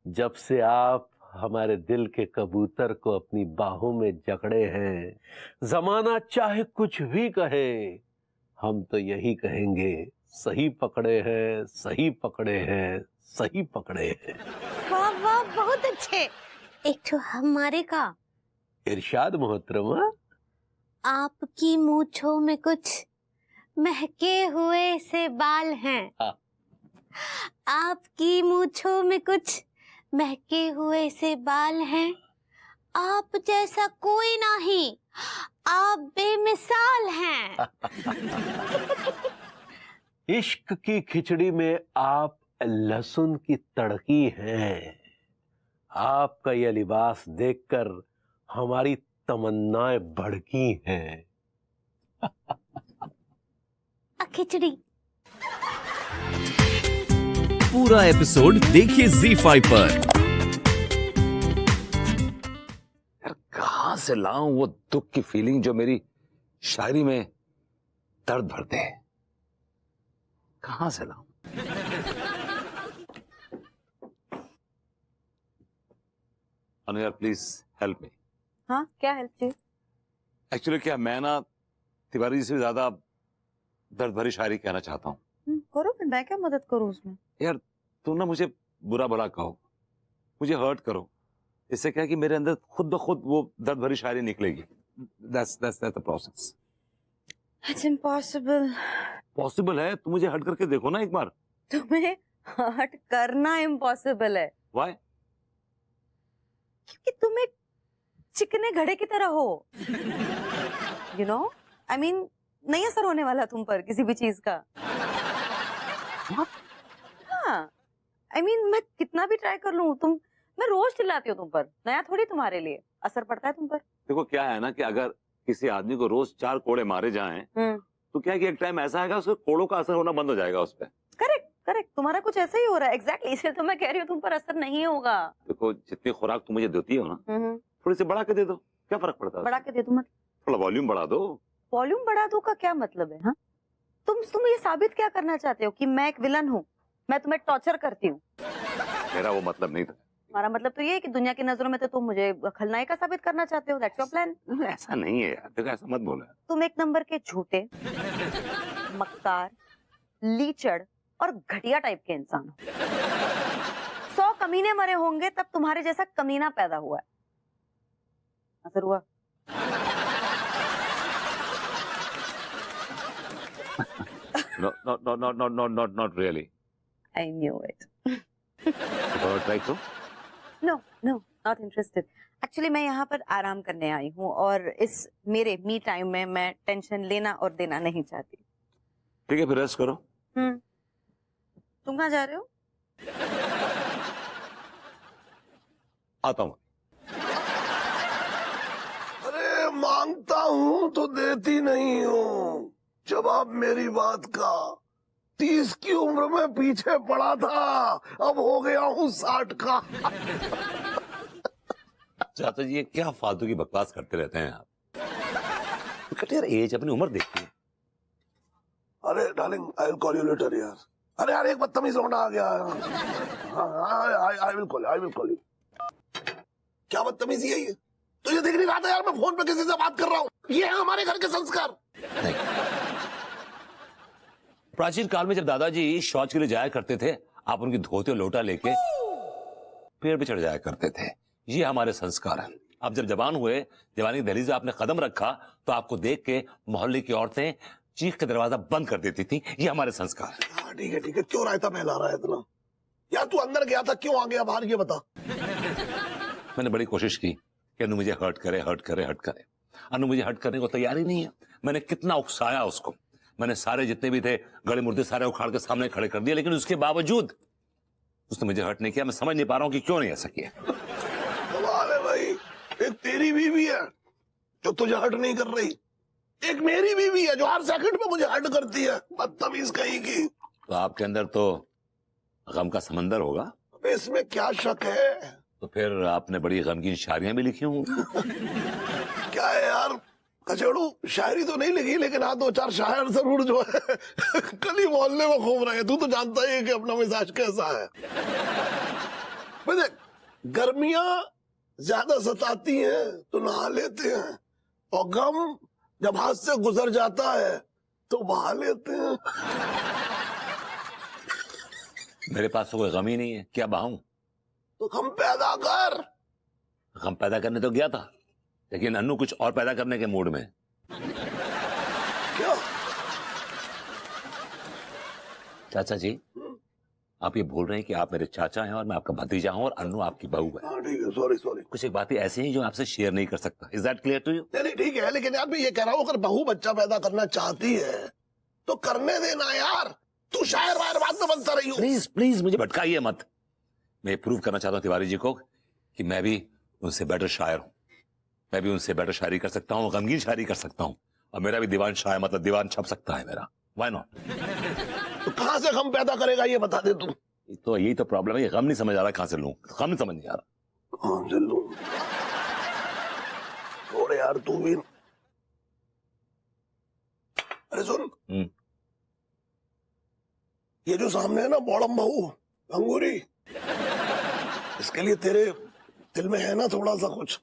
जब से आप हमारे दिल के कबूतर को अपनी बाहों में जकड़े हैं, जमाना चाहे कुछ भी कहे, हम तो यही कहेंगे, सही पकड़े हैं, सही पकड़े हैं, सही पकड़े हैं। वाह वाह, बहुत अच्छे। एक तो हमारे का। इरशाद मोहतरमा। आपकी मूंछों में कुछ महके हुए से बाल हैं। हाँ। आपकी मूंछों में कुछ महके हुए से बाल हैं। आप जैसा कोई नहीं, आप बेमिसाल हैं। इश्क की खिचड़ी में आप लहसुन की तड़की हैं। आपका यह लिबास देखकर हमारी तमन्नाएं भड़की हैं। खिचड़ी। पूरा एपिसोड देखिए ZEE5 पर। यार कहां से लाऊं वो दुख की फीलिंग जो मेरी शायरी में दर्द भरते हैं। कहां से लाऊं? अनु यार प्लीज हेल्प मी। हाँ, क्या हेल्प चाहिए? एक्चुअली क्या मैं ना तिवारी जी से ज्यादा दर्द भरी शायरी कहना चाहता हूँ। करो, फिर मैं क्या मदद करूँ उसमें? यार तुम ना मुझे बुरा भला कहो, मुझे हर्ट करो, इससे क्या कि मेरे अंदर खुद ब खुद वो दर्द भरी शायरी निकलेगी। that's the process. It's impossible. Possible है, तुम मुझे हर्ट करके देखो ना एक बार। तुम्हें हर्ट करना इम्पॉसिबल है वाई? क्योंकि तुम एक चिकने घड़े की तरह हो। यू नो, आई मीन नहीं असर होने वाला तुम पर किसी भी चीज का। हाँ, आई मीन मैं कितना भी ट्राई कर लूं, मैं रोज चिल्लाती हूँ तुम पर, नया थोड़ी तुम्हारे लिए असर पड़ता है तुम पर। देखो क्या है ना कि अगर किसी आदमी को रोज 4 कोड़े मारे जाएं तो क्या कि एक टाइम ऐसा आएगा उसके कोड़ों का असर होना बंद हो जाएगा उस पर। करेक्ट करेक्ट, तुम्हारा कुछ ऐसा ही हो रहा है। एग्जैक्टली, इसलिए तो मैं कह रही हूँ तुम पर असर नहीं होगा। देखो जितनी खुराक तुम मुझे देती हो ना, थोड़ी सी बढ़ा के दे दो, क्या फर्क पड़ता है? बढ़ा के दे दो मतलब? थोड़ा वॉल्यूम बढ़ा दो। वॉल्यूम बढ़ा दो का क्या मतलब है? हाँ, तुम ये साबित क्या करना चाहते हो कि मैं एक विलन हूँ, मैं तुम्हें टॉर्चर करती हूँ? मेरा वो मतलब नहीं था। हमारा मतलब तो ये है कि दुनिया की नजरों में तो तुम मुझे खलनायिका साबित करना चाहते हो। That's your plan. ऐसा नहीं है यार, देखो ऐसा मत बोलो। तुम एक नंबर के झूठे, मक्कार, लीचड़ और घटिया टाइप के इंसान हो। 100 कमीने मरे होंगे तब तुम्हारे जैसा कमीना पैदा हुआ है। असर हुआ? Not really. I knew it. Try to? No, not interested. Actually मैं यहाँ पर आराम करने आई हूँ और इस मेरे मी टाइम में मैं टेंशन लेना और देना नहीं चाहती। ठीक है, फिर रेस्ट करो। तुम कहाँ जा रहे हो? आता हूँ। अरे मांगता हूँ तो देती नहीं हूँ। जवाब मेरी बात का। 30 की उम्र में पीछे पड़ा था, अब हो गया हूँ 60 का। चाचा जी ये क्या फालतू की बकवास करते रहते हैं आप? यार एज अपनी उम्र देखती है। अरे darling, I will call you later यार। अरे यार एक बदतमीज लौंडा आ गया। I will call you. क्या बदतमीजी है ये? तुझे दिख नहीं रहा था यार मैं फोन पे किसी से बात कर रहा हूँ? ये है हमारे घर के संस्कार। नहीं। प्राचीन काल में जब दादाजी शौच के लिए जाया करते थे, आप उनकी धोती और लोटा लेके पेड़ पे चढ़ जाया करते थे। ये हमारे संस्कार हैं। अब जब जवान हुए, जवानी की दहलीज में आपने कदम रखा तो आपको देख के मोहल्ले की औरतें चीख के दरवाजा बंद कर देती थी। ये हमारे संस्कार हैं। ठीक है, क्यों रायता फैला रहा है इतना? यार तू अंदर गया था, क्यों आ गया बाहर, ये बता। मैंने बड़ी कोशिश की कि अनु मुझे हर्ट करे। अनु मुझे हर्ट करने को तैयार ही नहीं है। मैंने कितना उकसाया उसको, मैंने सारे जितने भी थे गड़े मुर्दे सारे उखाड़ के सामने खड़े कर दिए, लेकिन उसके बावजूद उसने मुझे हर्ट नहीं किया। मैं समझ नहीं पा रहा हूँ कि क्यों नहीं ऐसा किया। कमाल है भाई, एक तेरी बीवी है जो तुझे हर्ट नहीं कर रही, एक मेरी बीवी है जो हर सेकंड में मुझे हर्ट करती है। बदतमीज कहीं की। तो आपके अंदर तो गम का समंदर होगा। अब इसमें क्या शक है? तो फिर आपने बड़ी गमगीन शायरियां भी लिखी होंगी। क्या है यार कचेड़ू, शायरी तो नहीं लिखी, लेकिन हाँ 2-4 शायर जरूर जो है गली मोहल्ले में घूम रहे हैं। तू तो जानता ही है कि अपना मिजाज कैसा है। भाई देख, गर्मियां ज्यादा सताती हैं तो नहा लेते हैं, और गम जब हाथ से गुजर जाता है तो बहा लेते हैं। मेरे पास तो कोई गम ही नहीं है, क्या बहाऊं? तो गम पैदा कर। गम पैदा करने तो गया था, लेकिन अन्नू कुछ और पैदा करने के मूड में। क्या? चाचा जी, आप ये बोल रहे हैं कि आप मेरे चाचा हैं और मैं आपका भतीजा हूं और अन्नू आपकी बहू है। हाँ ठीक है, सॉरी सॉरी। कुछ एक बातें ऐसी हैं जो आपसे शेयर नहीं कर सकता। Is that clear to you? नहीं ठीक है, लेकिन यार मैं ये कह रहा हूँ, अगर बहू बच्चा पैदा करना चाहती है तो करने देना यार। तू शायर वायर बात में बनता रही हो। प्लीज प्लीज मुझे भटकाइए मत। मैं प्रूव करना चाहता हूँ तिवारी जी को कि मैं भी उनसे बेटर शायर हूँ। मैं भी उनसे बेटर शायरी कर सकता हूँ, गमगीन शायरी कर सकता हूँ, और मेरा भी दीवान शायर मतलब दीवान छप सकता है मेरा। Why not? तो कहाँ से गम पैदा करेगा ये बता दे तू। तो यही तो प्रॉब्लम है, ये गम नहीं समझ आ रहा कहां से लूं, गम नहीं समझ नहीं आ रहा। कहाँ से लूं? थोड़े यार तू भी। अरे सुन, ये जो सामने है ना बॉडम बहू अंगूरी, इसके लिए तेरे दिल में है ना थोड़ा सा कुछ?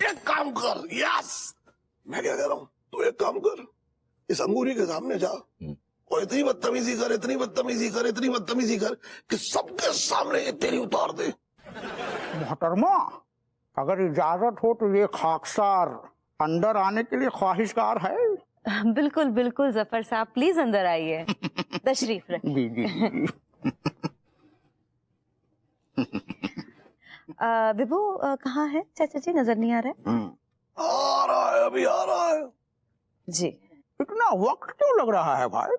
एक काम कर। यस, मैं क्या कह रहा हूं, तू एक काम कर, इस अंगूरी के सामने जा और इतनी बदतमीजी कर, इतनी बदतमीजी कर, इतनी बदतमीजी कर कि सबके सामने ये तेरी उतार दे। मोहतरमा, अगर इजाजत हो तो ये खाकसार अंदर आने के लिए ख्वाहिशगार है। बिल्कुल बिल्कुल जफर साहब, प्लीज अंदर आइए। तशरीफ रखिए। जी जी जी। विभू कहाँ है? चाचा जी नजर नहीं आ रहा है। आ रहा है, अभी आ रहा है जी। इतना वक्त क्यों लग रहा है भाई?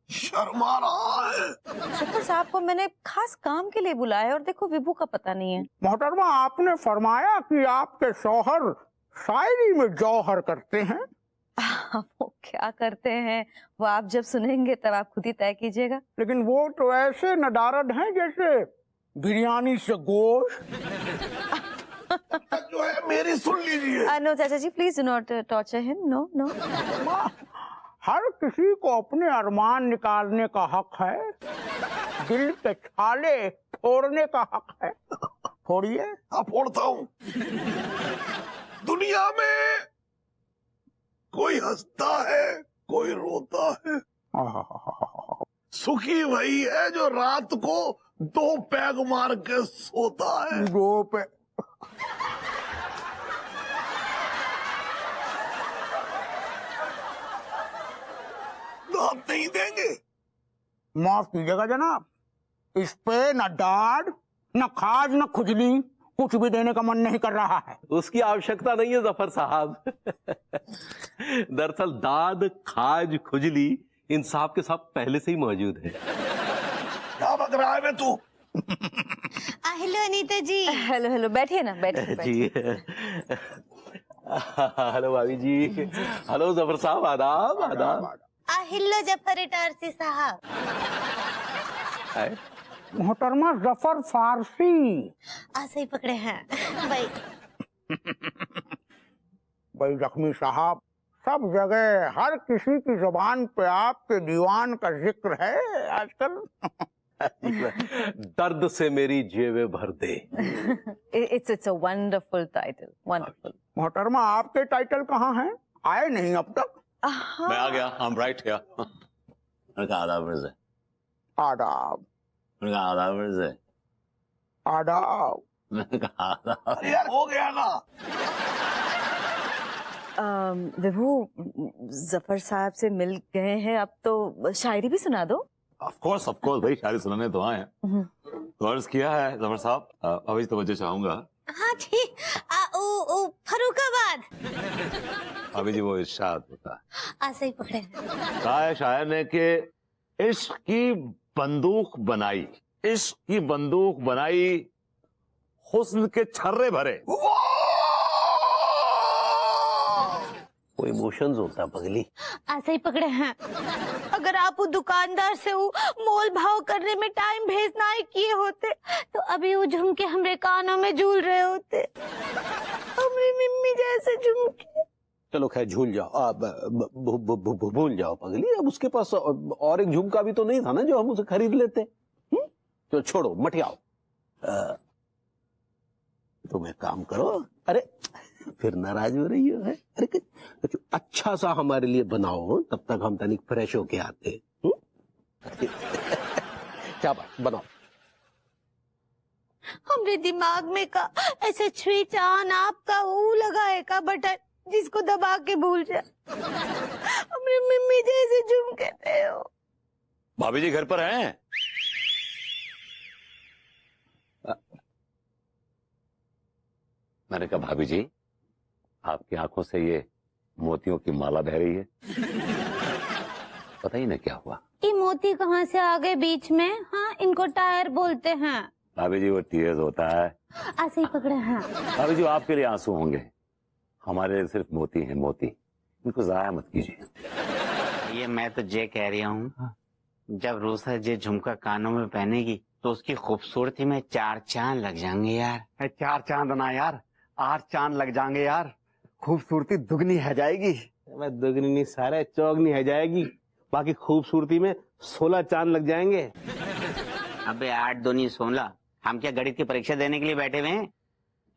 शर्मा रहा है। जफर साहब को मैंने खास काम के लिए बुलाया और देखो विभू का पता नहीं है। मोहतरमा, आपने फरमाया कि आपके शौहर शायरी में जौहर करते हैं। वो क्या करते हैं वो आप जब सुनेंगे तब आप खुद ही तय कीजिएगा। लेकिन वो तो ऐसे नदारद हैं जैसे बिरयानी से गोश्त। जो है मेरी सुन लीजिए। नो चाचा जी, please do not torture him. No no. हर किसी को अपने अरमान निकालने का हक है, दिल के छाले फोड़ने का हक है। फोड़िए। हाँ फोड़ता हूँ। दुनिया में कोई हंसता है, कोई रोता है। सुखी वही है जो रात को 2 पैग मार के सोता है। 2 पे दांत नहीं देंगे। माफ कीजिएगा जनाब, इस पे न दाद न खाज न खुजली, कुछ भी देने का मन नहीं कर रहा है। उसकी आवश्यकता नहीं है जफर साहब। दरअसल दाद, खाज, खुजली इन साहब के साथ पहले से ही मौजूद है। क्या बक रहा है बे तू? हेलो अनीता जी। हेलो हेलो, बैठिए ना, बैठिए जी। हेलो भाभी जी। हेलो जफर साहब, आदाब आदाब। हेलो जफर इटारसी साहब। मोहतरमा जफर फारसी। सही पकड़े हैं भाई। भाई जख्मी साहब, सब जगह हर किसी की जुबान पे आपके दीवान का जिक्र है आजकल। दर्द से मेरी जेबें भर दे। It's a wonderful title, wonderful. मोहतरमा, आपके टाइटल कहाँ हैं? आए नहीं अब तक। मैं आ गया, I'm right here। मैंने कहा आदाब मिर्ज़ा। आदाब मैंने कहा आदाब मिर्ज़ा। आदाब। मैंने कहा आदाब। अरे यार हो गया ना। विभू, जफर साहब से मिल गए हैं, अब तो शायरी भी सुना दो। ऑफ कोर्स भाई, शायरी सुनाने तो आए हैं। तो अर्ज किया है जफर साहब, अभी तो मुझे चाहूंगा। हाँ जी। फरुखाबाद। अभी जी वो इरशाद होता है। सही पकड़े हैं। कहा है शायर ने कि इश्क की बंदूक बनाई, इश्क की बंदूक बनाई, हुस्न के छर्रे भरे। वो इमोशंस होता है पगली। सही पकड़े हैं। अगर आप वो दुकानदार से वो मोल भाव करने में टाइम भेज ना ही किए होते तो अभी वो झुमके हमरे कानों में झूल रहे होते। हमारी मम्मी जैसे झुमके। चलो खैर झूल जाओ, भूल जाओ पगली। अब उसके पास और एक झुमका भी तो नहीं था ना जो हम उसे खरीद लेते। तो छोड़ो, मटियाओ। तुम एक काम करो, अरे फिर नाराज हो रही हो है? अरे कुछ अच्छा सा हमारे लिए बनाओ, तब तक हम तनिक फ्रेश होके आते। क्या बात, बनाओ। हमरे दिमाग में का ऐसे स्विच ऑन आपका वो लगा है का बटन जिसको दबा के भूल जाए। हमरे मम्मी जैसे झुमके थे हो। भाभी जी घर पर हैं? मैंने कहा भाभी जी, आपकी आंखों से ये मोतियों की माला बह रही है, पता ही नहीं क्या हुआ। ये मोती कहाँ से आ गए बीच में? हाँ, इनको टायर बोलते हैं। भाभी जी वो टीयर्स होता है। ऐसे ही पकड़े हैं। भाभी जी आपके लिए आंसू होंगे, हमारे लिए सिर्फ मोती है, मोती। इनको जाया मत कीजिए। ये मैं तो जे कह रही हूँ, जब रूसा जे झुमका कानों में पहनेगी तो उसकी खूबसूरती में 4 चांद लग जाएंगे यार। 4 चांद ना यार, 8 चांद लग जाएंगे यार। खूबसूरती दुगनी है जाएगी। मैं दुगनी नहीं, सारे चौगनी है जाएगी। बाकी खूबसूरती में 16 चांद लग जाएंगे। अबे 8 दूनी 16, हम क्या गणित की परीक्षा देने के लिए बैठे हुए हैं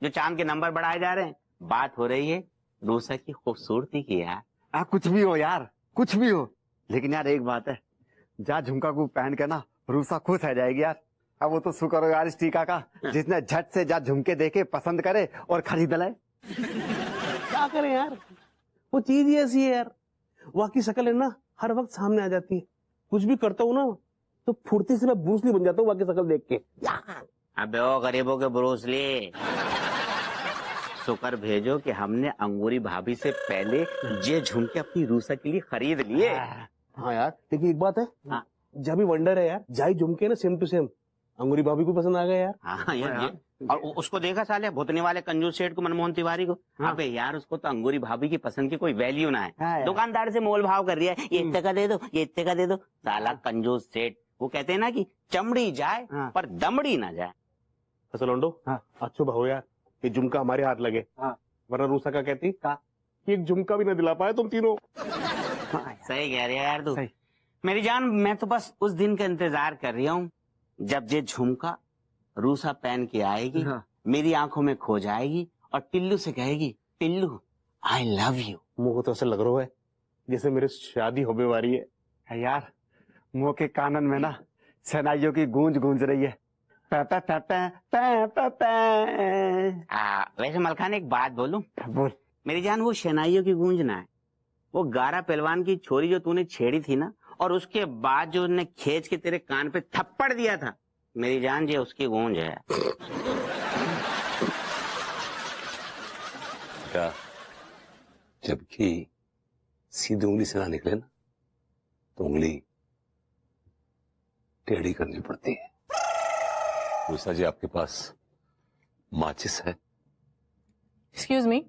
जो चांद के नंबर बढ़ाए जा रहे हैं? बात हो रही है रूसा की खूबसूरती की यार। कुछ भी हो यार, कुछ भी हो, लेकिन यार एक बात है, जा झुमका को पहन के ना रूसा खुश है जाएगी यार। अब वो तो शुक्र हो यार इस टीका का, जिसने झट से जा झुमके देखे पसंद करे और खरीद लाए। क्या करें यार, वो चीज ही ऐसी है यार। वाकई शक्ल है ना, हर वक्त सामने आ जाती है। कुछ भी करता हूँ ना तो फुर्ती से मैं ब्रूस ली बन जाता हूँ वाकई शक्ल देख के। अबे ओ गरीबों के ब्रूस ली, शुक्र भेजो कि हमने अंगूरी भाभी से पहले ये झुमके अपनी रूसा के लिए खरीद लिए। हाँ यार, लेकिन एक बात है, हाँ। जब भी वंडर है यार, जाई झुमके ना सेम टू सेम अंगूरी भाभी को पसंद आ गया यार। हाँ यार, और उसको देखा साले भुतने वाले कंजूस सेठ को, मनमोहन तिवारी को। अबे यार उसको तो अंगूरी भाभी की पसंद की कोई वैल्यू ना है। दुकानदार से मोल भाव कर रही है, ये इतने का दे दो, ये इतने का दे दो। साला कंजूस सेठ, वो कहते हैं ना कि चमड़ी जाए पर दमड़ी ना जाए। अच्छा लोंडो, अच्छो भाव यार, ये झुमका हमारे हाथ लगे, वरना रूसा का कहती कि एक झुमका भी न दिला पाए तुम तीनों। सही कह रही है यार तू। मेरी जान, मैं तो बस उस दिन का इंतजार कर रही हूँ जब ये झुमका रूसा पहन के आएगी, मेरी आंखों में खो जाएगी और टिल्लू से कहेगी, टिल्लू आई लव यू। मुझे तो ऐसा लग रहा है जैसे मेरे शादी होने वाली है यार। मुंह के कानन में ना शहनाइयों की गूंज गूंज रही है। पै पै पै पै पै पै पै। वैसे मलखान एक बात बोलूं? बोल। मेरी जान, वो शहनाइयों की गूंज ना है, वो गारा पहलवान की छोरी जो तूने छेड़ी थी ना, और उसके बाद जो उसने खींच के तेरे कान पे थप्पड़ दिया था, मेरी जान ये उसकी गूंज है। क्या जबकि सीधी उंगली से ना निकले ना तो उंगली टेढ़ी करनी पड़ती है। रूसा जी आपके पास माचिस है? एक्सक्यूज मी,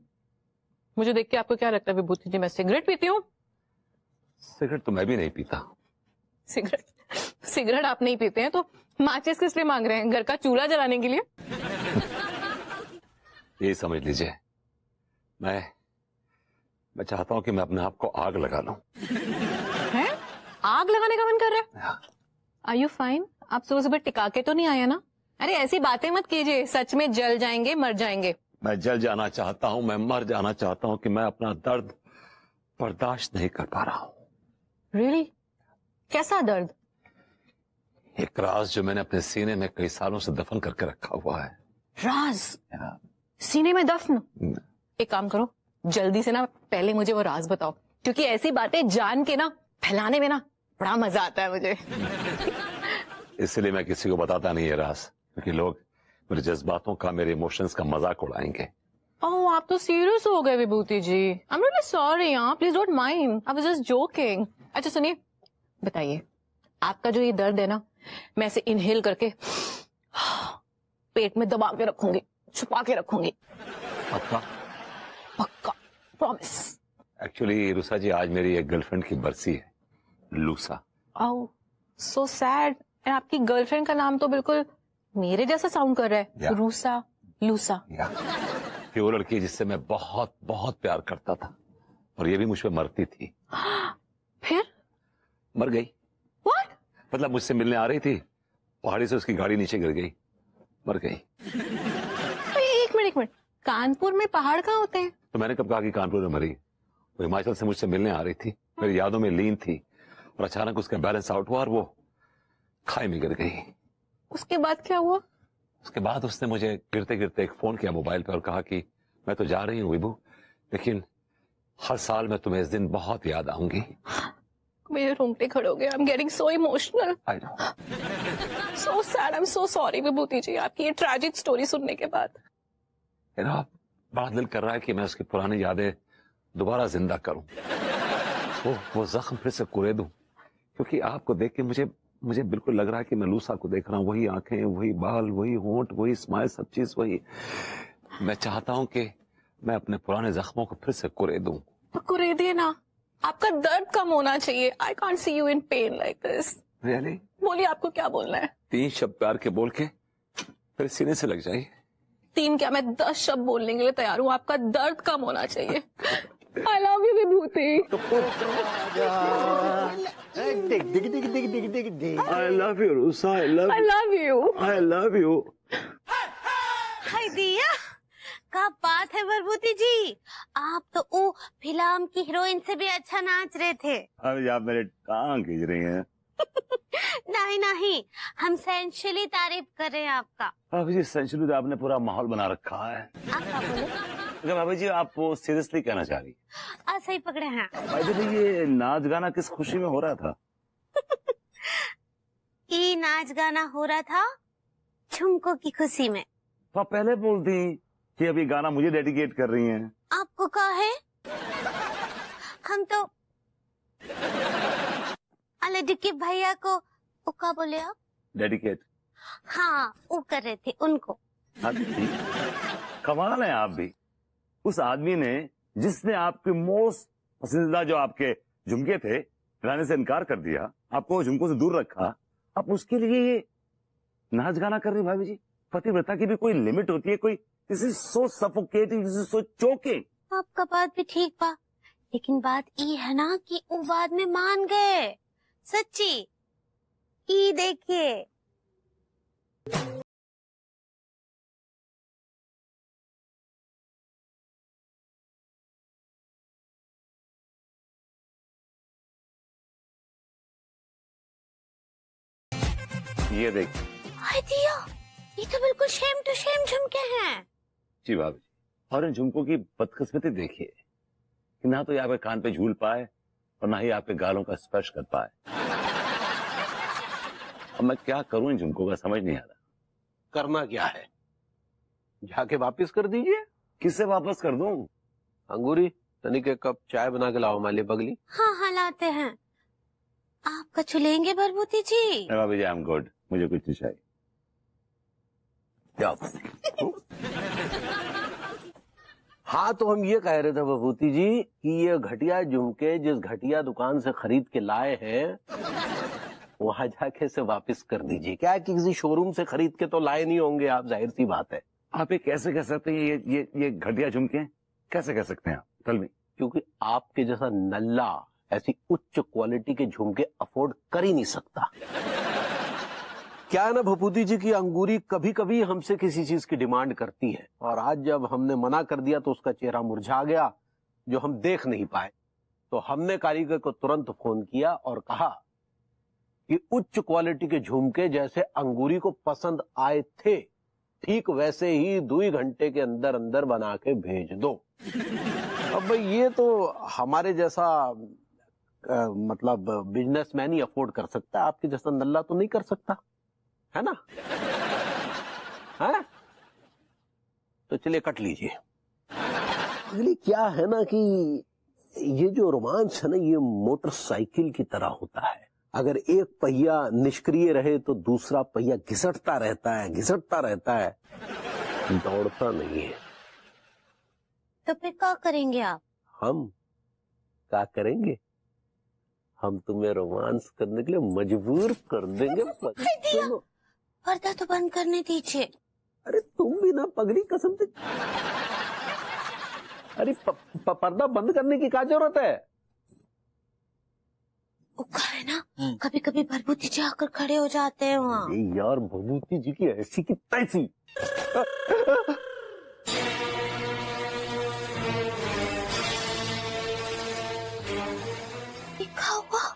मुझे देख के आपको क्या लगता है विभूति जी मैं सिगरेट पीती हूँ? सिगरेट तो मैं भी नहीं पीता। सिगरेट आप नहीं पीते हैं तो माचिस किस लिए मांग रहे हैं? घर का चूल्हा जलाने के लिए? यही समझ लीजिए, मैं चाहता हूं कि मैं अपने आप को आग लगा लूं। हैं? आग लगाने का मन कर रहा है? Are you fine? आप सुबह टिका के तो नहीं आया ना? अरे ऐसी बातें मत कीजिए, सच में जल जाएंगे, मर जाएंगे। मैं जल जाना चाहता हूं, मैं मर जाना चाहता हूं कि मैं अपना दर्द बर्दाश्त नहीं कर पा रहा हूं। Really? कैसा दर्द? एक राज जो मैंने अपने सीने में कई सालों से दफन करके रखा हुआ है। राज? सीने में दफन? एक काम करो, जल्दी से ना पहले मुझे वो राज बताओ, क्योंकि ऐसी बातें जान के ना फैलाने में ना बड़ा मजा आता है मुझे। इसलिए मैं किसी को बताता नहीं है राज, क्योंकि लोग मेरे जज्बातों का, मेरे इमोशंस का मजाक उड़ाएंगे। ओह, आप तो सीरियस हो गए Vibhuti ji. I am really sorry, please don't mind, I was just joking. अच्छा सुनिए, बताइए आपका जो ये दर्द है ना, मैं इसे इनहेल करके पेट में दबा के रखूंगी, छुपा के रखूंगी। पक्का? पक्का, प्रॉमिस। एक्चुअली रूसा जी, आज मेरी एक गर्लफ्रेंड की बरसी है, लूसा। ओह, सो सैड। आपकी गर्लफ्रेंड का नाम तो बिल्कुल मेरे जैसा साउंड कर रहा है, रूसा, लूसा। कि वो लड़की जिससे मैं बहुत बहुत प्यार करता था, और ये भी मुझ पे मरती थी। फिर मर गई। व्हाट? मतलब मुझसे मिलने आ रही थी, पहाड़ी से उसकी गाड़ी नीचे गिर गई, मर गई। एक मिनट, कानपुर में पहाड़ कहाँ होते हैं? तो मैंने कब कहा कि कानपुर में मरी? वो हिमाचल से मुझसे मिलने आ रही थी, मेरी यादों में लीन थी, और अचानक उसका बैलेंस आउट हुआ और वो खाई में गिर गई। उसके बाद क्या हुआ? उसके बाद उसने मुझे गिरते गिरते एक फोन किया मोबाइल पे और कहा कि मैं तो जा रही हूँ विभू, लेकिन हर साल मैं तुम्हें इस दिन बहुत याद आऊंगी। मेरे रोंगटे खड़े हो गए। I am getting so emotional, I know. So sad. I am so sorry Vibhuti ji, आपकी ये ट्रैजिक स्टोरी सुनने के बाद। मेरा बड़ा दिल कर रहा है कि मैं उसकी पुरानी यादें दोबारा जिंदा करूं, वो जख्म फिर से कुरे दूं, क्योंकि आपको देख के मुझे बिल्कुल लग रहा है कि मैं लूसा को देख रहा हूं। वही आंखें, वही बाल, वही होंठ, वही स्माइल, सब चीज वही। मैं चाहता हूं कि मैं अपने पुराने जख्मों को फिर से कुरे दूं। तो कुरेदिए ना, आपका दर्द कम होना चाहिए। I can't see you in pen like this. Really? बोलिए, आपको क्या बोलना है? 3 शब्द प्यार के बोल के फिर सीने से लग जाए। 3 क्या, मैं 10 शब्द बोलने के लिए तैयार हूँ। आपका दर्द कम होना चाहिए। आई लव यू विभूति। दिग दिग दिग दिग दिग दिग दिग। I love you, Rusa. I love I you. Love you. I love you. हाय दिया, क्या बात है विभूति जी, आप तो वो फिल्म की हीरोइन से भी अच्छा नाच रहे थे। अरे आप मेरे टांग खींच रही हैं। नहीं, हम सेंशुअली तारीफ कर रहे हैं आपका। भाभी जी सेंचुरी तो आपने पूरा माहौल बना रखा है। आप क्या बोले? अगर भाभी जी आप सीरियसली कहना चाह रही सही पकड़े हैं। भाई ये नाच गाना किस खुशी में हो रहा था? ये नाच गाना हो रहा था झुमको की खुशी में। तो आप पहले बोलती कि अभी गाना मुझे डेडिकेट कर रही हैं। आपको क्या है, हम तो डिक्की भैया को वो क्या बोले आप? डेडिकेट? हाँ, वो कर रहे थे उनको। हाँ ठीक, कमाल है आप भी। उस आदमी ने जिसने आपके मोस्ट पसंदीदा जो आपके झुमके थे लाने से इनकार कर दिया, आपको झुमकों से दूर रखा, आप उसके लिए ये नाच गाना कर रही भाभी जी। पतिव्रता की भी कोई लिमिट होती है, कोई this is so suffocating, this is so choking. आपका बात भी ठीक बा, लेकिन बात ये है ना कि वो बाद में मान गए। सच्ची, ये देखिए। ये देख हाय दिया, ये तो बिल्कुल सेम टू सेम झुमके हैं। जी भाभी, और इन झुमकों की बदकिस्मती देखिए कि ना तो ये आपके कान पे झूल पाए और ना ही आपके गालों का स्पर्श कर पाए। अब मैं क्या करूं इन झुमकों का समझ नहीं आ रहा। करना क्या है, जाके वापिस कर दीजिए। किससे वापस कर दूं? अंगूरी, तनिक एक कप चाय बना के लाओ हमारे लिए पगली। हाँ, लाते हैं। आप कछु लेंगे भरभूति जी? भाभी जी आई एम गुड, मुझे कुछ नहीं चाहिए। क्या? हाँ, तो हम ये कह रहे थे भभूति जी कि ये घटिया झुमके जिस घटिया दुकान से खरीद के लाए हैं वहां जाके से वापस कर दीजिए। क्या है कि किसी शोरूम से खरीद के तो लाए नहीं होंगे आप, जाहिर सी बात है। आप ये कैसे कह सकते हैं? ये घटिया झुमके हैं, कैसे कह सकते हैं आप? Tell me. क्योंकि आपके जैसा नल्ला ऐसी उच्च क्वालिटी के झुमके अफोर्ड कर ही नहीं सकता। क्या है ना भभूति जी की अंगूरी कभी कभी हमसे किसी चीज की डिमांड करती है, और आज जब हमने मना कर दिया तो उसका चेहरा मुरझा गया जो हम देख नहीं पाए। तो हमने कारीगर को तुरंत फोन किया और कहा कि उच्च क्वालिटी के झुमके जैसे अंगूरी को पसंद आए थे ठीक वैसे ही 2 घंटे के अंदर अंदर बना के भेज दो। अब भाई ये तो हमारे जैसा मतलब बिजनेसमैन ही अफोर्ड कर सकता है, आपके जैसा नल्ला तो नहीं कर सकता, है ना? है? तो चलिए कट लीजिए। अगली क्या है ना कि ये जो रोमांच है ना ये मोटरसाइकिल की तरह होता है। अगर एक पहिया निष्क्रिय रहे तो दूसरा पहिया घिसटता रहता है, दौड़ता नहीं है। तो फिर क्या करेंगे आप? हम क्या करेंगे? हम तुम्हें रोमांस करने के लिए मजबूर कर देंगे। पर्दा तो बंद करने दीजिए। अरे तुम भी ना पगड़ी, कसम से। अरे पर्दा बंद करने की क्या जरूरत है? उखा है ना, कभी कभी भरभूति जी आकर खड़े हो जाते हैं वहाँ। यार भभूति जी की ऐसी की तैसी। क्या हुआ?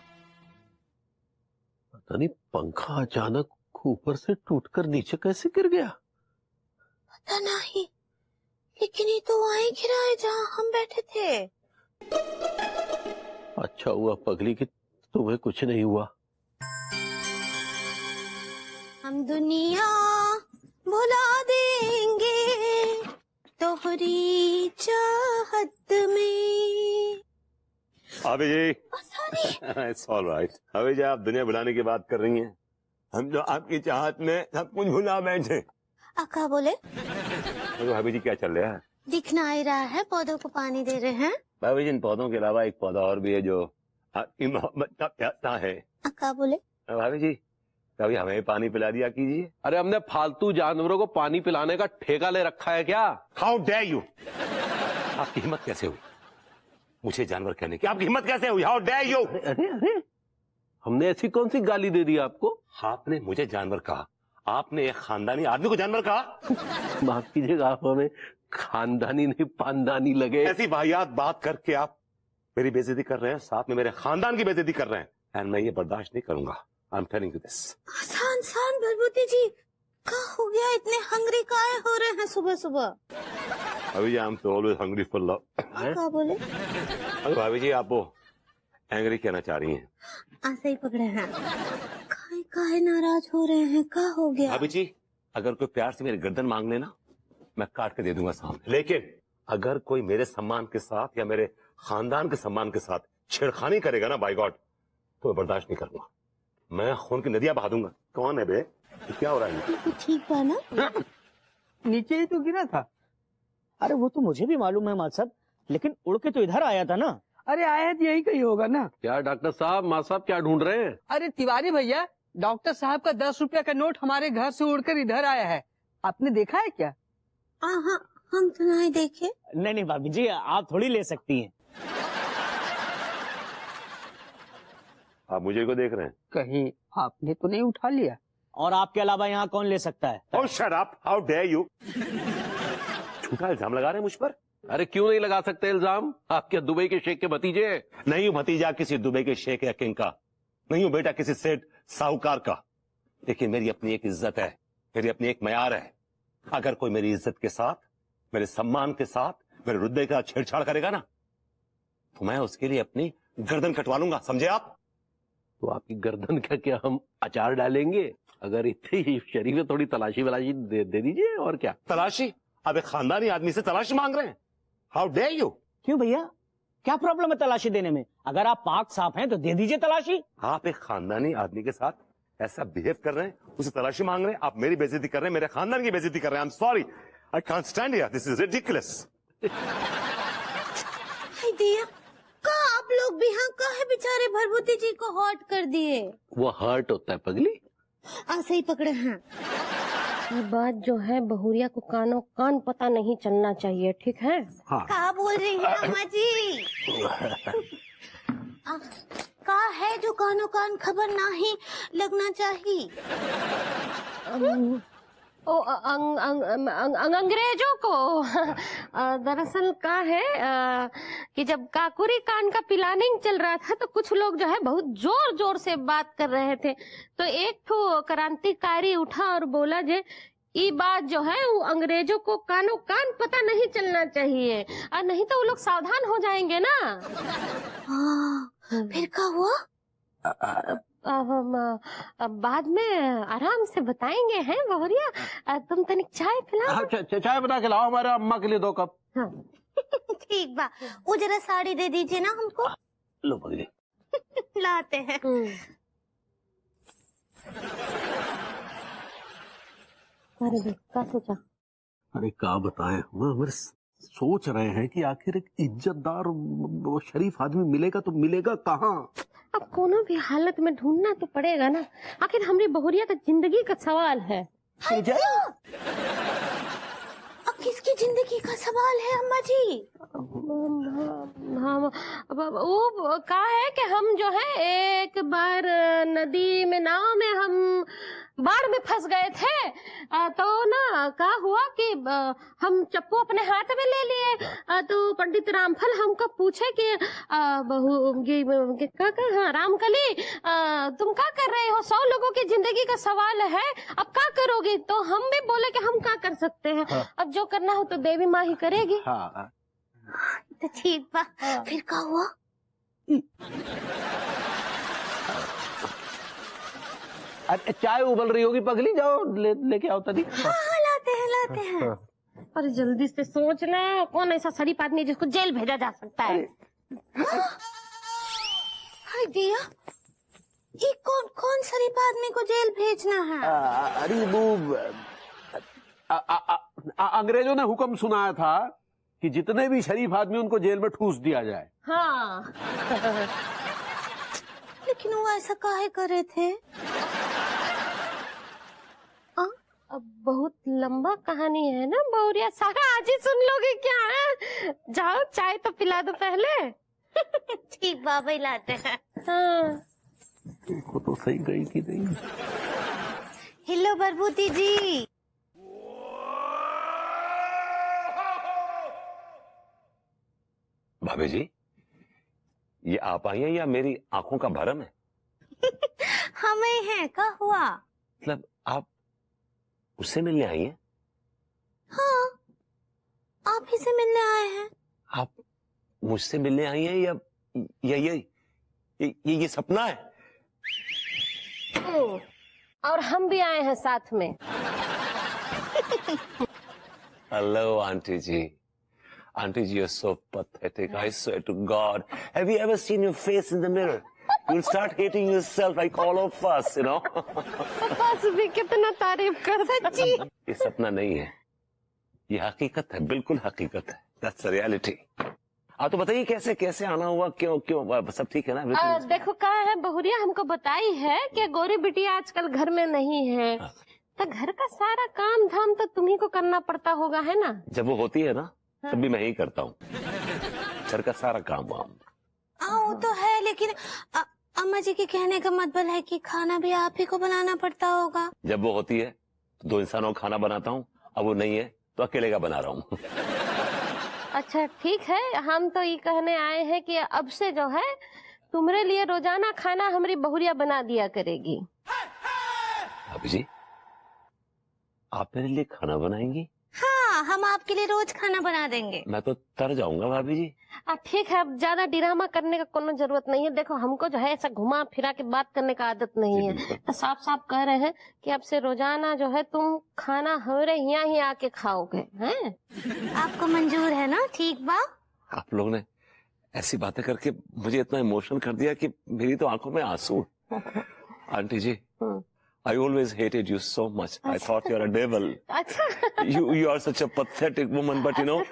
पता नहीं पंखा अचानक ऊपर से टूटकर नीचे कैसे गिर गया। पता नहीं, लेकिन ये तो वहीं गिरा है जहाँ हम बैठे थे। अच्छा हुआ पगली कि तुम्हें कुछ नहीं हुआ। हम दुनिया भुला देंगे तोहरी चाहत में। अबे जी, सॉरी। It's all right. अबे जी, आप दुनिया भुलाने की बात कर रही हैं, हम तो आपकी चाहत में सब कुछ भुला बैठे। अक्का बोले, तो भाभी जी क्या चल रहा है? दिखना ही रहा है, पौधों को पानी दे रहे हैं। भाभी जी, इन पौधों के अलावा एक पौधा और भी है जो आपकी मोहब्बत का प्यासा है। अक्का बोले, भाभी जी, कभी हमें पानी पिला दिया कीजिए। अरे हमने फालतू जानवरों को पानी पिलाने का ठेका ले रखा है क्या? How dare you! आपकी हिम्मत कैसे हुई मुझे जानवर कहने की? आपकी हिम्मत कैसे हुई? How dare you! अरे अरे, हमने ऐसी कौन सी गाली दे दी आपको? आपने मुझे जानवर कहा, आपने एक खानदानी आदमी को जानवर कहा। माफ कीजिएगा, आप हमें खानदानी नहीं पानदानी लगे। ऐसी वाहियात बात करके आप मेरी बेइज्जती कर रहे हैं, साथ में मेरे खानदान की बेइज्जती कर रहे हैं, एंड मैं ये बर्दाश्त नहीं करूंगा। I am telling you this. आसान आसान भरभूति जी, क्या हो गया? इतने हंग्री काहे हो रहे हैं सुबह सुबह? अभी जी, आई एम तो ऑलवेज हंग्री फॉर लव। क्या बोले? अरे भाभी जी, आप वो एंग्री कहना चाह रही हैं? ऐसे ही पकड़े हैं। काहे काहे नाराज हो रहे हैं? क्या हो गया? भाभी जी, अगर कोई प्यार से मेरी गर्दन मांग लेना, मैं काट के दे दूंगा सामने, लेकिन अगर कोई मेरे सम्मान के साथ या मेरे खानदान के सम्मान के साथ छेड़खानी करेगा ना, बाय गॉड, तो मैं बर्दाश्त नहीं करूंगा। मैं खून की नदियां बहा दूंगा। कौन है बे? क्या हो रहा है? तो ठीक है ना? नीचे ही तो गिरा था। अरे वो तो मुझे भी मालूम है माँ साहब, लेकिन उड़ के तो इधर आया था ना। अरे आया तो यही कहीं होगा ना। क्या डॉक्टर साहब, माँ साहब क्या ढूंढ रहे हैं? अरे तिवारी भैया, डॉक्टर साहब का 10 रुपया का नोट हमारे घर से उड़कर इधर आया है। आपने देखा है क्या? हाँ, हम तो नहीं देखे। नहीं नहीं भाभी जी, आप थोड़ी ले सकती हैं। आप मुझे को देख रहे हैं? कहीं आपने तो नहीं उठा लिया? और आपके अलावा यहाँ कौन ले सकता है? Oh, shut up! How dare you! झूठा इल्जाम लगा रहे हैं मुझ पर? अरे क्यों नहीं लगा सकते इल्जाम? आप क्या दुबई के शेख के भतीजे? नहीं हूं भतीजा किसी दुबई के शेख या किंग का, नहीं हूं बेटा किसी सेठ साहूकार का, लेकिन मेरी अपनी एक इज्जत है, मेरी अपनी एक मयार है। अगर कोई मेरी इज्जत के साथ, मेरे सम्मान के साथ, मेरे रुतबे का छेड़छाड़ करेगा ना, तो मैं उसके लिए अपनी गर्दन कटवा लूंगा, समझे आप? तो आपकी गर्दन का क्या हम अचार डालेंगे? अगर इतनी शरीफ है, थोड़ी तलाशी वलाशी दे दीजिए। और क्या तलाशी? अब एक खानदानी आदमी से तलाशी मांग रहे हैं? How dare you! क्यों भैया, क्या प्रॉब्लम है तलाशी देने में? अगर आप पाक साफ हैं तो दे दीजिए तलाशी। आप एक खानदानी आदमी के साथ ऐसा बिहेव कर रहे हैं, उसे तलाशी मांग रहे हैं, आप मेरी बेइज्जती कर रहे हैं, मेरे खानदान की बेइज्जती कर रहे हैं। I am sorry, I can't stand here, this is ridiculous. हाय दिया, का आप लोग भी यहाँ काहे बेचारे भरभूति जी को हॉट कर दिए? वो हर्ट होता है पगली। ऐसे ही पकड़े हैं। ये बात जो है बहुरिया को कानो कान पता नहीं चलना चाहिए, ठीक है? हाँ। क्या बोल रही है अम्मा जी? का है जो कानो कान खबर नहीं लगना चाहिए? अंग्रेजों को दरअसल का है कि जब काकुरी कान का प्लानिंग चल रहा था तो कुछ लोग जो है बहुत जोर जोर से बात कर रहे थे, तो एक ठो क्रांतिकारी उठा और बोला जे ये बात जो है वो अंग्रेजों को कानो कान पता नहीं चलना चाहिए, और नहीं तो वो लोग सावधान हो जाएंगे ना। फिर क्या हुआ? बाद में आराम से बताएंगे हैं बहुरिया। तुम तनिक चाय पिलाओ। चाय बना के लाओ हमारे अम्मा के लिए 2 कप। हाँ। ठीक बा, वो जरा साड़ी दे दीजिए ना हमको। लो पगली। लाते हैं। अरे क्या सोचा? अरे क्या बताएं, हम सोच रहे हैं कि आखिर एक इज्जतदार शरीफ आदमी मिलेगा तो मिलेगा कहाँ? अब कोनो भी हालत में ढूंढना तो पड़ेगा ना, आखिर हमारी बहुरिया का जिंदगी का सवाल है। अब किसकी जिंदगी का सवाल है अम्मा जी? हाँ, वो कहा है कि हम जो है एक बार नदी में नाव में हम बाढ़ में फंस गए थे। तो ना क्या हुआ कि हम चप्पू अपने हाथ में ले लिए। तो पंडित रामफल हमको पूछे कि बहू क्या हाँ रामकली तुम क्या कर रहे हो? 100 लोगों की जिंदगी का सवाल है, अब क्या करोगी? तो हम भी बोले कि हम क्या कर सकते हैं। हाँ। अब जो करना हो तो देवी माँ ही करेगी। हाँ। तो ठीक बा। फिर क्या हुआ? अरे चाय उबल रही होगी पगली, जाओ लेके आओ तनी। हाँ, लाते हैं। और जल्दी से सोचना, कौन ऐसा शरीफ आदमी जिसको जेल भेजा जा सकता है? हाय दिया, ये कौन शरीफ आदमी को जेल भेजना है? अरे वो अंग्रेजों ने हुक्म सुनाया था कि जितने भी शरीफ आदमी उनको जेल में ठूस दिया जाए। हाँ। लेकिन वो ऐसा काहे करे थे? अब बहुत लंबा कहानी है ना बहुरिया, सारा आज ही सुन लोगे क्या है? जाओ चाय तो पिला दो पहले। ठीक बाबा ही लाते हैं। हाँ। वो तो सही गई कि नहीं। हेलो बरबूती जी। भाभी जी, ये आप आई हैं या मेरी आंखों का भरम है? हमें है, क्या हुआ? मतलब आप उससे मिलने आई हैं? हाँ, आप ही से मिलने आए हैं। आप मुझसे मिलने आई हैं या ये सपना है? और हम भी आए हैं साथ में। Hello auntie ji. Auntie ji, you're so pathetic. I swear to God. Have you ever seen your face in the mirror? You'll start hating yourself like all of us, you know. बस भी कितना तारीफ कर सच्ची। ये सपना नहीं है, ये हकीकत है, बिल्कुल हकीकत है। That's the reality. आप तो बताइए कैसे आना हुआ, क्यों सब ठीक है ना? देखो कहा है बहुरिया हमको बताई है कि गौरी बिटिया आजकल घर में नहीं है। तो घर का सारा काम धाम तो तुम्ही को करना पड़ता होगा, है ना? जब वो होती है ना तब भी मैं ही करता हूँ घर का सारा काम वाम। वो तो है, लेकिन अम्मा जी के कहने का मतलब है कि खाना भी आप ही को बनाना पड़ता होगा। जब वो होती है तो 2 इंसानों का खाना बनाता हूँ, अब वो नहीं है तो अकेले का बना रहा हूँ। अच्छा ठीक है, हम तो ये कहने आए हैं कि अब से जो है तुम्हारे लिए रोजाना खाना हमारी बहुरिया बना दिया करेगी। भाभी जी, आप मेरे लिए खाना बनाएंगी? हाँ, हम आपके लिए रोज खाना बना देंगे। मैं तो तर जाऊंगा भाभी जी। ठीक है, अब ज्यादा ड्रामा करने का कोनो जरूरत नहीं है। देखो हमको जो है ऐसा घुमा फिरा के बात करने का आदत नहीं है। तो साफ साफ कह रहे हैं कि अब से रोजाना जो है तुम खाना हमारे यहाँ ही आके खाओगे, हैं? आपको मंजूर है ना? ठीक बा। आप लोग ने ऐसी बातें करके मुझे इतना इमोशनल कर दिया कि मेरी तो आंखों में आंसू। Auntie ji, I always hated you so much. I thought you're a devil. अच्छा। You are such a pathetic woman, but you know,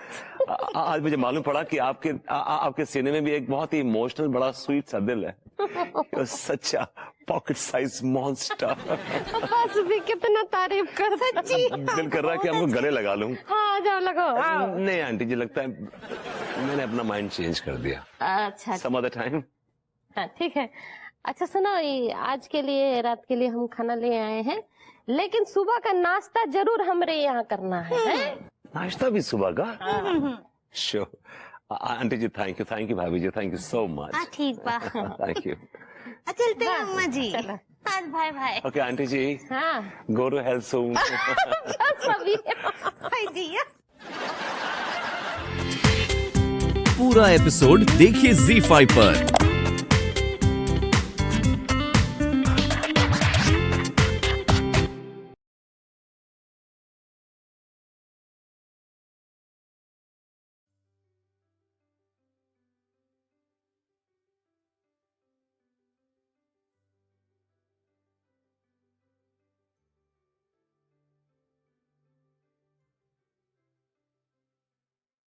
आज मुझे मालूम पड़ा कि आपके सीने में भी एक बहुत ही इमोशनल बड़ा स्वीट सा दिल है। You're such a pocket size monster. बस भी कितना तारीफ कर सच्ची। दिल कर रहा है कि हमको गले लगा लूं। हाँ जाओ लगो। नहीं आंटी जी, लगता है मैंने अपना माइंड चेंज कर दिया। अच्छा। Some other time. हाँ ठीक है। अच्छा सुनो, आज के लिए रात के लिए हम खाना ले आए हैं, लेकिन सुबह का नाश्ता जरूर हमारे यहाँ करना है। नाश्ता भी सुबह का? श्योर। आंटी जी थैंक यू भाभी जी, थैंक यू सो मच। ठीक बा। Thank you. चलते हैं अम्मा जी। Bye bye. ओके आंटी जी। हाँ। Go to health soon. पूरा एपिसोड देखिए ZEE5 पर।